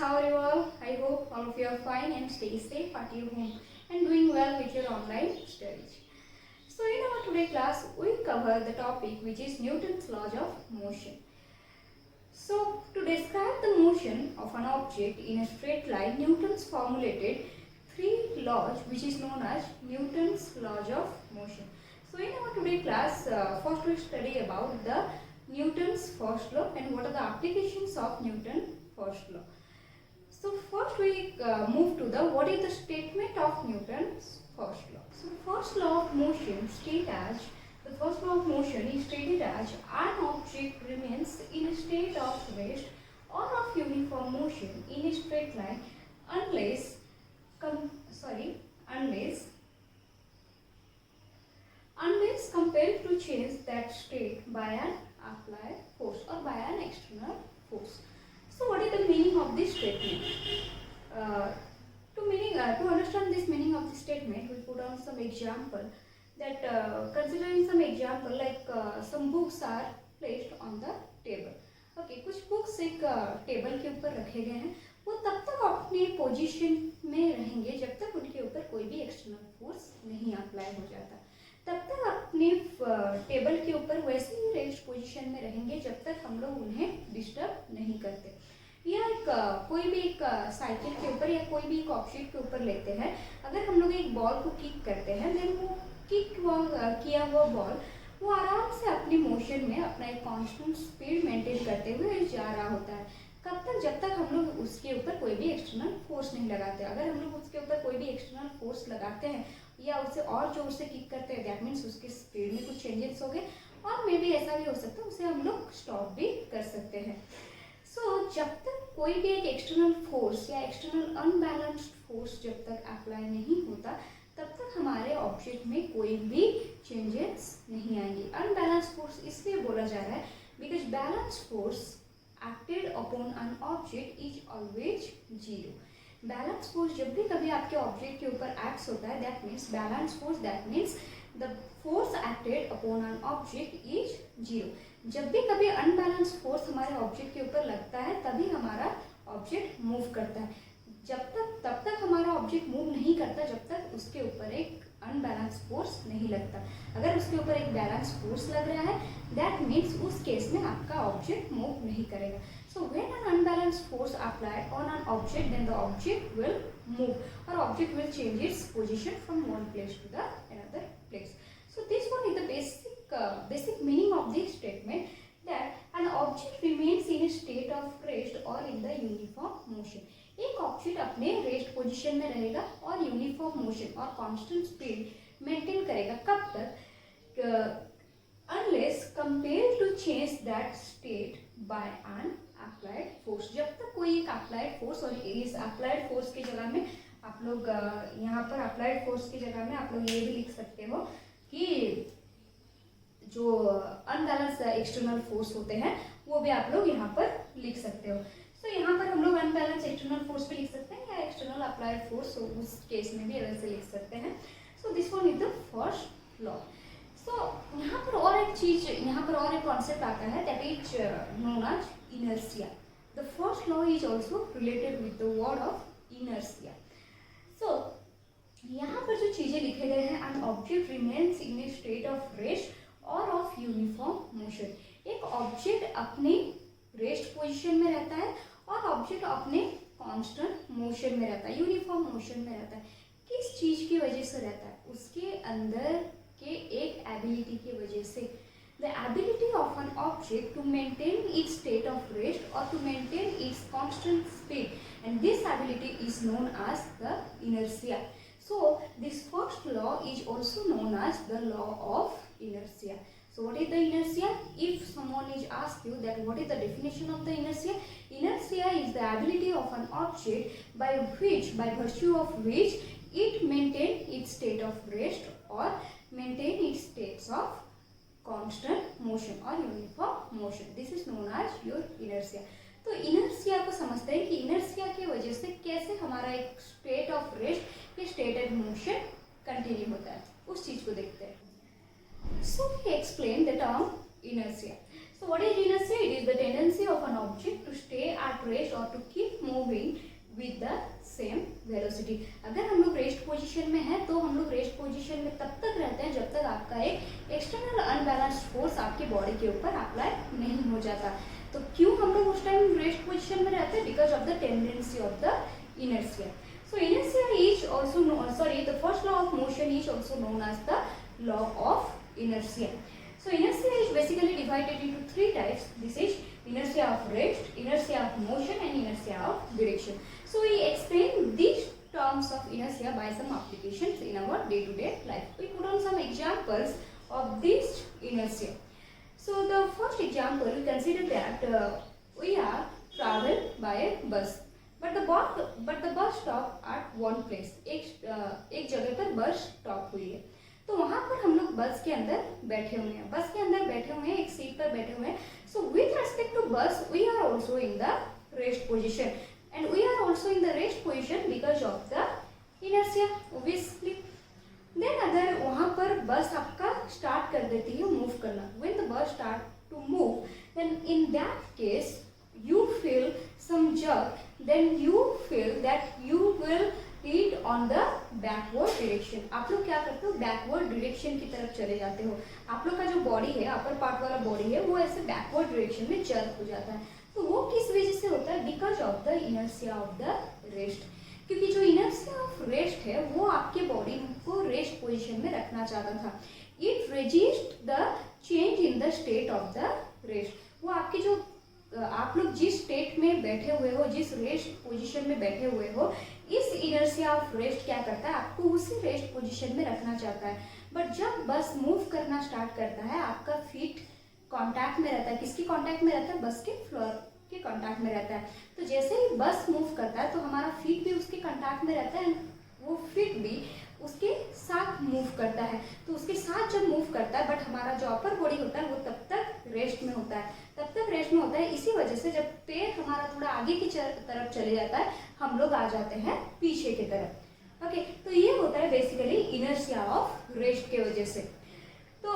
how are you all? I hope all of you are fine and stay safe at your home and doing well with your online studies. So in our today class, we cover the topic which is Newton's laws of motion. So to describe the motion of an object in a straight line, Newton's formulated three laws which is known as Newton's laws of motion. So in our today class, first we study about the Newton's first law and what are the applications of Newton's first law. So first we move to the what is the statement of Newton's first law. So first law of motion states as the first law of motion is stated as an object remains in a state of rest or of uniform motion in a straight line unless compelled to change that state by an applied force or by an external force. So what is the meaning of this statement? To understand this meaning of this statement, we put on some example that considering some example like some books are placed on the table. Okay, कुछ books एक table के ऊपर रखे गए हैं, वो तब तक अपनी पोजीशन में रहेंगे जब तक उनके ऊपर कोई भी एक्सटर्नल फोर्स नहीं अप्लाई हो जाता, तब तक अपने टेबल के ऊपर वैसे ही रेस्ट पोजीशन में रहेंगे जब तक हम लोग उन्हें डिस्टर्ब नहीं करते। या एक कोई भी एक साइकिल के ऊपर या कोई भी एक ऑब्जेक्ट के ऊपर लेते हैं, अगर हम लोग एक बॉल को किक करते हैं, देन वो किक किया हुआ बॉल वो आराम से अपनी मोशन में अपना एक कांस्टेंट स्पीड मेंटेन करते हुए जा रहा होता है। कब तक? जब तक हम लोग उसके ऊपर कोई भी एक्सटर्नल फोर्स नहीं लगाते। अगर हम लोग उसके ऊपर कोई भी एक्सटर्नल फोर्स लगाते हैं या उसे और जोर से किक करते हैं, दैट मीन्स उसके स्पीड में कुछ चेंजेस हो गए और मे बी ऐसा भी हो सकता है उसे हम लोग स्टॉप भी कर सकते हैं। सो जब तक कोई भी एक एक्सटर्नल फोर्स या एक्सटर्नल अनबैलेंस्ड फोर्स जब तक अप्लाई नहीं होता, तब तक हमारे ऑब्जेक्ट में कोई भी चेंजेस नहीं आएंगे। अनबैलेंस्ड फोर्स इसलिए बोला जा रहा है because balanced force acted upon an object is always zero. Balance force जब भी कभी आपके ऑब्जेक्ट के ऊपर एक्ट होता है, that means balance force, that means the force acted upon an object is zero. जब भी कभी अनबैलेंस फोर्स हमारे ऑब्जेक्ट के ऊपर लगता है तभी हमारा ऑब्जेक्ट मूव करता है। तब तक हमारा ऑब्जेक्ट मूव नहीं करता जब तक उसके ऊपर एक अनबैलेंस फोर्स नहीं लगता। अगर उसके ऊपर एक बैलेंस फोर्स लग रहा है, दैट मीन्स उस केस में आपका ऑब्जेक्ट मूव नहीं करेगा। So when an unbalance force applied on an object, then the object will move और object will change its position from one place to the another place. So this one is the basic meaning of this statement, that an object remains in a state of rest or in the uniform motion. एक object अपने rest position में रहेगा और uniform motion और constant speed maintain करेगा। कब तक? Unless compelled to change that state by an applied force. जब तक कोई एक अप्लाइड फोर्स, और इस अप्लाइड फोर्स की जगह में आप लोग यहाँ पर अप्लाइड फोर्स की जगह में आप लोग ये भी लिख सकते हो कि जो अनबैलेंस एक्सटर्नल फोर्स होते हैं वो भी आप लोग यहाँ पर लिख सकते हो। तो यहाँ पर हम लोग अनबैलेंस एक्सटर्नल फोर्स भी लिख सकते हैं या एक्सटर्नल अप्लाइड फोर्स, उस केस में भी अलग से लिख सकते हैं। So this one is the first law. So यहाँ पर और एक चीज, यहाँ पर और एक कॉन्सेप्ट आता है, that is known as inertia. The first law is also related with the word of inertia. So यहाँ पर जो चीजें लिखे गए हैं, an object remains in a state of rest और ऑफ यूनिफॉर्म मोशन। एक ऑब्जेक्ट अपनी रेस्ट पोजीशन में रहता है और ऑब्जेक्ट अपने कांस्टेंट मोशन में रहता है, यूनिफॉर्म मोशन में रहता है। किस चीज की वजह से रहता है? उसके अंदर के एक एबिलिटी की वजह से। The ability of an object to maintain its state of rest और to maintain its constant speed, and this ability is known as the inertia. So this first law is also known as the law of inertia. So what is the inertia? If someone is asked you that what is the definition of the inertia? Inertia is the ability of an object by virtue of which it maintain its state of rest or maintain its states of constant motion or uniform motion. This is known as your inertia. तो inertia को समझते हैं कि inertia की वजह से कैसे हमारा एक स्टेट ऑफ रेस्ट या स्टेट ऑफ मोशन कंटिन्यू होता है, उस चीज को देखते हैं। So we explain the term inertia. So what is inertia? It is the tendency of an object to stay at rest or to keep moving with the same velocity. अगर हम लोग रेस्ट पोजीशन में हैं तो हम लोग rest position में तब तक रहते हैं जब तक आपका एक एक्सटर्नल अनबैलेंस्ड फोर्स आपकी बॉडी के ऊपर अप्लाई नहीं हो जाता। तो क्यों हम लोग उस टाइम रेस्ट पोजीशन में रहते हैं? Because of the tendency of the inertia. So inertia is also known, the first law of motion is also known as the law of inertia. So inertia is basically divided into three types. This is inertia of rest, inertia of motion and inertia of direction. So we explain these terms of inertia by some applications in our day-to-day life. We put on some examples of this inertia. So the first example, we consider that we are travel by a bus. But the bus stop at one place. एक जगह पर bus stop हुई है, तो वहाँ पर हम लोग बस के अंदर बैठे हुए हैं, एक सीट पर बैठे हुए हैं. So with respect to bus we are also in the rest position, and we are also in the rest position because of the inertia obviously. Then अगर वहाँ पर बस आपका स्टार्ट कर देती है मूव करना, when the bus start to move, then in that case you feel some jerk, then you feel that you will lead on the backward direction. आप लोग क्या करते हो? बैकवर्ड डायरेक्शन की तरफ चले जाते हो. आप लोग का जो बॉडी है, अपर पार्ट वाला बॉडी है, वो ऐसे बैकवर्ड डायरेक्शन में जर्क हो जाता है. तो वो किस वजह से होता है? Because of the inertia of the rest. क्योंकि जो इनर्शिया ऑफ रेस्ट है वो आपके बॉडी को रेस्ट पोजिशन में रखना चाहता था. It resist the change in the state of the rest. वो आपके जो आप लोग जिस स्टेट में बैठे हुए हो, जिस रेस्ट पोजीशन में बैठे हुए हो, इस इनर्शिया ऑफ रेस्ट क्या करता है? आपको उसी रेस्ट पोजीशन में रखना चाहता है. बट जब बस मूव करना स्टार्ट करता है, आपका फीट कांटेक्ट में रहता है. किसकी कांटेक्ट में रहता है? बस के फ्लोर के कांटेक्ट में रहता है. तो जैसे ही बस मूव करता है तो हमारा फीट भी उसके कांटेक्ट में रहता है, वो फीट भी उसके साथ मूव करता है. तो उसके साथ जब मूव करता है, बट हमारा जो अपर बॉडी होता है वो तब तक रेस्ट में होता है, इसी वजह से जब पैर हमारा थोड़ा आगे की तरफ चले जाता है, हम लोग आ जाते हैं पीछे की तरफ. ओके, तो ये होता है बेसिकली इनर्शिया ऑफ रेस्ट के वजह से. तो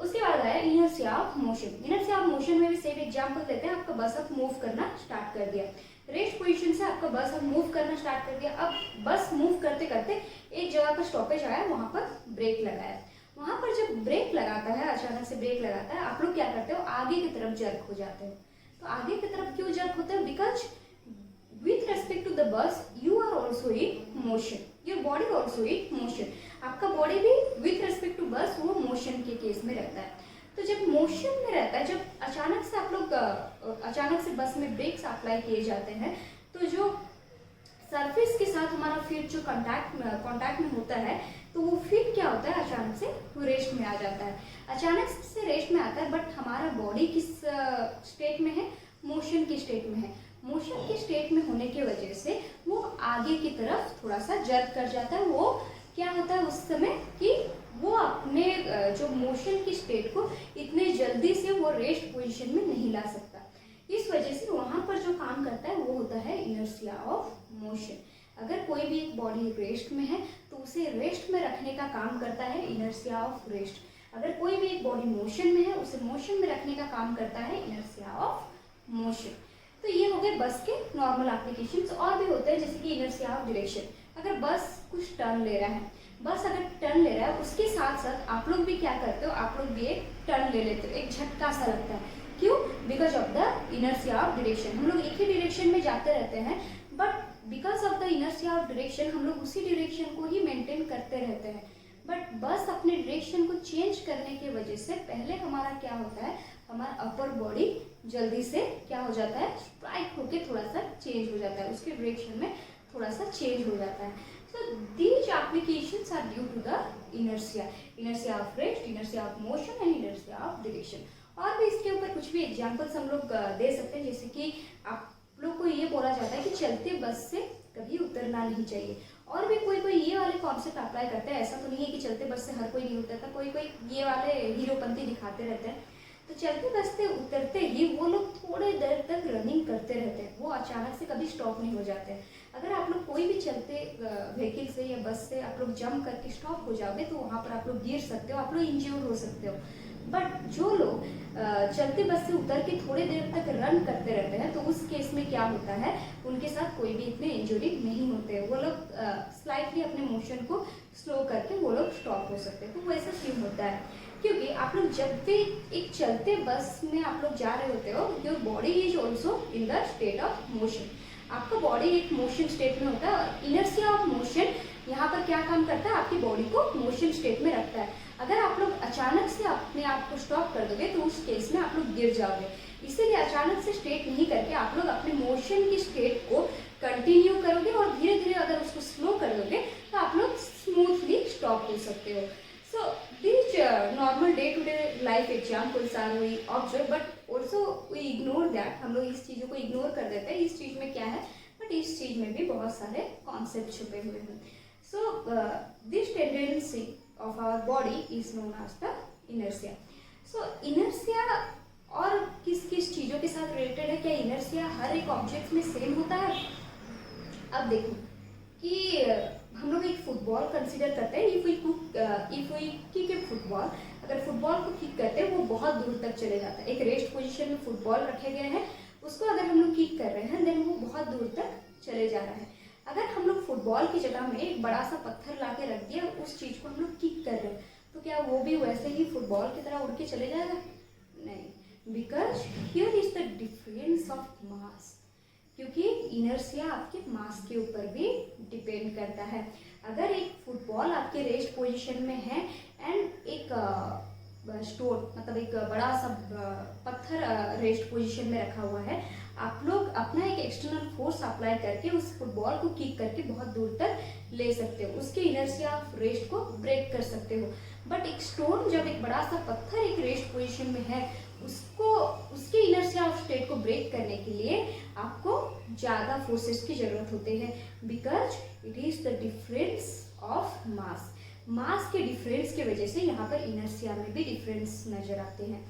उसके बाद आया inertia of motion. Inertia of motion में भी सेम एग्जांपल देते हैं. आपका बस अब मूव करना स्टार्ट कर दिया, रेस्ट पोजीशन से आपका बस अब मूव करना स्टार्ट कर दिया. अब बस मूव करते करते एक जगह पर स्टॉपेज आया, वहां पर ब्रेक लगाया. वहां पर जब ब्रेक लगाता है, अचानक से ब्रेक लगाता है, आप लोग क्या करते हो? आगे की तरफ जर्क हो जाते हो. तो आगे की तरफ क्यों जर्क होता है? Because with respect to the bus you are also in motion, your body also in motion. आपका बॉडी भी विथ रेस्पेक्ट टू बस वो मोशन के केस में रहता है. तो जब मोशन में रहता है, जब अचानक से आप लोग अचानक से बस में ब्रेक्स अप्लाई किए जाते हैं, तो जो सरफेस के साथ हमारा फीट जो कांटेक्ट में होता है, तो वो फीट क्या होता है? अचानक से वो रेस्ट में आ जाता है. अचानक से रेस्ट में आता है, बट हमारा बॉडी किस स्टेट में है? मोशन की स्टेट में है. मोशन की स्टेट में होने की वजह से वो आगे की तरफ थोड़ा सा जर्क कर जाता है. वो क्या होता है उस समय कि वो अपने जो मोशन की स्टेट को इतने जल्दी से वो रेस्ट पोजीशन में नहीं ला सकता. इस वजह से वहाँ पर जो काम करता है वो होता है इनर्शिया ऑफ मोशन. अगर कोई भी एक बॉडी रेस्ट में है तो उसे रेस्ट में रखने का काम करता है इनर्शिया ऑफ रेस्ट. अगर कोई भी एक बॉडी मोशन में है, उसे मोशन में रखने का काम करता है इनर्शिया ऑफ मोशन. तो ये हो गए बस के नॉर्मल एप्लीकेशंस. और भी होते हैं जैसे कि इनर्शिया ऑफ डायरेक्शन. अगर बस कुछ टर्न ले रहा है, उसके साथ साथ आप लोग भी क्या करते हो? आप लोग भी एक टर्न ले लेते हो, एक झटका सा लगता है. क्यों? Because of the inertia of direction. हम लोग एक ही डायरेक्शन में जाते रहते हैं, but because of the inertia of direction हम लोग उसी डायरेक्शन को ही मेंटेन करते रहते हैं. बट बस अपने डायरेक्शन को चेंज करने की वजह से पहले हमारा क्या होता है? हमारा अपर बॉडी जल्दी से क्या हो जाता है? स्ट्राइक होके थोड़ा सा चेंज हो जाता है, उसके डायरेक्शन में थोड़ा सा चेंज हो जाता है. So these applications are due to the inertia of rest, inertia of motion and inertia of direction. और भी इसके ऊपर कुछ भी एग्जांपल्स हम लोग दे सकते हैं. जैसे कि आप लोग को ये बोला जाता है कि चलते बस से कभी उतरना नहीं चाहिए. और भी कोई ये वाले कॉन्सेप्ट अप्लाई करते हैं. ऐसा तो नहीं है कि चलते बस से हर कोई नहीं उतरता. कोई ये वाले हीरोपंती दिखाते रहते हैं. तो चलते बस से उतरते ही वो लोग थोड़े देर तक रनिंग करते रहते हैं, वो अचानक से कभी स्टॉप नहीं हो जाते हैं. अगर आप लोग कोई भी चलते व्हीकल से या बस से आप लोग जंप करके स्टॉप हो जाओगे तो वहाँ पर आप लोग गिर सकते हो, आप लोग इंज्योर हो सकते हो. बट जो लोग चलते बस से उतर के थोड़े देर तक रन करते रहते हैं तो उस केस में क्या होता है, उनके साथ कोई भी इतने इंजरी नहीं होते। वो लोग स्लाइटली अपने मोशन को स्लो करके वो लोग स्टॉप हो सकते हैं। तो वैसा क्यों होता है? क्योंकि आप लोग जब भी एक चलते बस में आप लोग जा रहे होते हो, your body is also in the state of motion. आपका बॉडी एक मोशन स्टेट में होता है। इनर्शिया ऑफ मोशन यहाँ पर क्या काम करता है, आपकी बॉडी को मोशन स्टेट में रखता है। अगर आप लोग अचानक से अपने आप को स्टॉप कर दोगे तो उस केस में आप लोग गिर जाओगे। इसीलिए अचानक से स्ट्रेट नहीं करके आप लोग अपने मोशन की स्टेट को कंटिन्यू करोगे और धीरे धीरे अगर उसको स्लो कर दोगे तो आप लोग स्मूथली स्टॉप हो सकते हो। सो these normal day-to-day life examples are we observe, but also we ignore that। हम लोग इस चीज़ों को इग्नोर कर देते हैं। इस चीज़ में क्या है, बट इस चीज़ में भी बहुत सारे कॉन्सेप्ट छुपे हुए हैं। So this tendency of our body is known as the inertia। So inertia और किस किस चीज़ों के साथ रिलेटेड है? क्या इनर्शिया हर एक ऑब्जेक्ट में सेम होता है? अब देखो कि हम लोग एक फुटबॉल कंसीडर करते हैं। If we kick a football, अगर फुटबॉल को किक करते हैं वो बहुत दूर तक चले जाता है। एक रेस्ट पोजीशन में फुटबॉल रखे गए हैं, उसको अगर हम लोग किक कर रहे हैं देन वो बहुत दूर तक चले जा रहा है। अगर हम लोग फुटबॉल की जगह में एक बड़ा सा पत्थर ला के रख दिया, उस चीज़ को हम लोग किक कर रहे हैं, तो क्या वो भी वैसे ही फुटबॉल की तरह उड़ के चले जाएगा? नहीं, because here is the difference of मास। क्योंकि इनर्शिया आपके मास के ऊपर भी डिपेंड करता है। अगर एक फुटबॉल आपके रेस्ट पोजीशन में है एंड एक स्टोन मतलब एक बड़ा सा पत्थर रेस्ट पोजीशन में रखा हुआ है, आप लोग अपना एक एक्सटर्नल फोर्स अप्लाई करके उस फुटबॉल को किक करके बहुत दूर तक ले सकते हो, उसके इनर्शिया ऑफ रेस्ट को ब्रेक कर सकते हो। बट एक स्टोन, जब एक बड़ा सा पत्थर एक रेस्ट पोजीशन में है, उसको उसके इनर्शिया ऑफ स्टेट को ब्रेक करने के लिए आपको ज़्यादा फोर्सेस की जरूरत होती है, because it is the difference of mass. Mass के डिफरेंस की वजह से यहाँ पर इनर्शिया में भी डिफरेंस नजर आते हैं।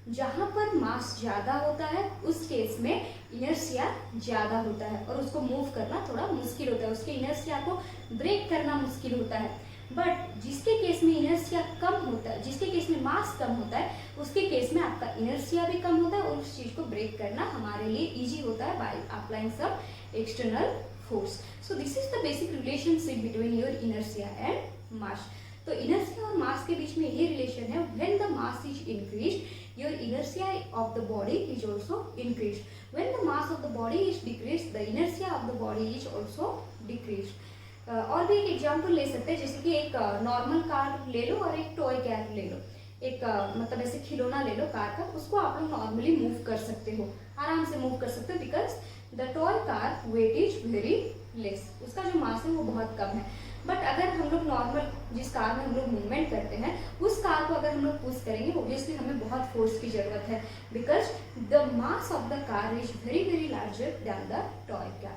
जहाँ पर मास ज़्यादा होता है उस केस में इनर्शिया ज़्यादा होता है और उसको मूव करना थोड़ा मुश्किल होता है, उसके इनर्शिया को ब्रेक करना मुश्किल होता है। बट जिसके केस में इनर्शिया कम होता है, जिसके केस में मास कम होता है, उसके केस में आपका इनर्शिया भी कम होता है और उस चीज़ को ब्रेक करना हमारे लिए ईजी होता है by applying some external force. So this is the basic relationship between your inertia and mass. तो इनर्शिया और मास के बीच में ये रिलेशन है। When the mass is increased, your inertia of the body is also increased. When the mass of the body is decreased, the inertia of the body is also decreased. और भी एक example ले सकते हैं, जैसे कि एक नॉर्मल कार ले लो और एक टॉय कार ले लो। एक मतलब ऐसे खिलौना ले लो कार का, उसको आप लोग नॉर्मली मूव कर सकते हो, आराम से मूव कर सकते हो, because the toy car weight is very less, उसका जो मास है वो बहुत कम है। बट अगर हम लोग नॉर्मल जिस कार में हम लोग मूवमेंट करते हैं, उस कार को अगर हम लोग पुश करेंगे, ऑब्वियसली हमें बहुत फोर्स की जरूरत है, because the mass of the car is very very larger than the toy car.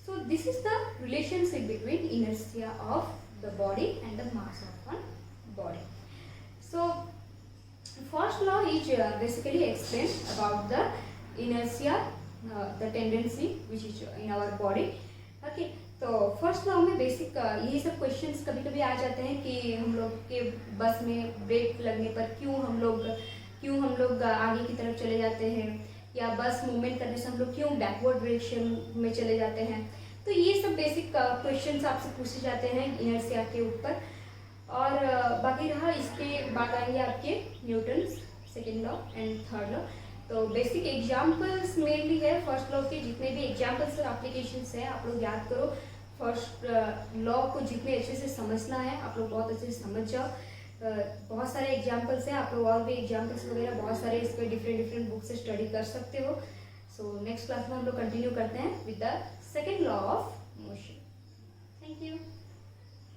So this is the relationship between inertia of the body and the mass of one body. So first law is basically explain about the inertia, the tendency which is in our body. Okay, तो first law में basic यही सब questions कभी कभी आ जाते हैं कि हम लोग के बस में ब्रेक लगने पर क्यों हम लोग आगे की तरफ चले जाते हैं, या बस मूवमेंट करने से हम लोग क्यों बैकवर्ड डायरेक्शन में चले जाते हैं। तो ये सब बेसिक क्वेश्चंस आपसे पूछे जाते हैं इनर्शिया के ऊपर। और बाकी रहा, इसके बाद आएंगे आपके Newton's second law and third law. तो बेसिक एग्जाम्पल्स मेनली है फर्स्ट लॉ के, जितने भी एग्जाम्पल्स और एप्लीकेशंस हैं आप लोग याद करो। फर्स्ट लॉ को जितने अच्छे से समझना है आप लोग बहुत अच्छे से समझ जाओ। बहुत सारे एग्जाम्पल्स हैं, आप लोग और भी एग्जाम्पल्स वगैरह बहुत सारे इस पर डिफरेंट बुक से स्टडी कर सकते हो। सो नेक्स्ट क्लास में हम लोग कंटिन्यू करते हैं with the second law of motion. Thank you.